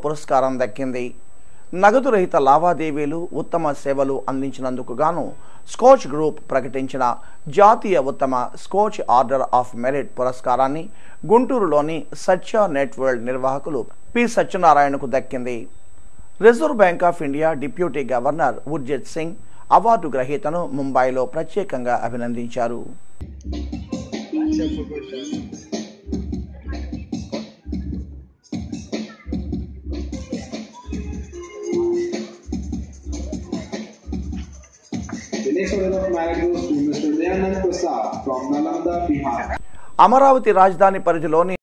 పురస్కారం దక్కింది. నగదు రహిత లావాదేవీలు, ఉత్తమ సేవలు అందించినందుకు గాను స్కోచ్ గ్రూప్ ప్రకటించిన జాతీయ ఉత్తమ స్కోచ్ ఆర్డర్ ఆఫ్ మెరిట్ పురస్కారాన్ని గుంటూరులోని సత్య నెట్ వరల్డ్ నిర్వాహకులు పి సత్యనారాయణకు దక్కింది. Reserve Bank of India deputy governor Urjit Singh award గ్రహీతను ముంబైలో ప్రత్యేకంగా అభినందించారు. అమరావతి రాజధాని పరిధిలోని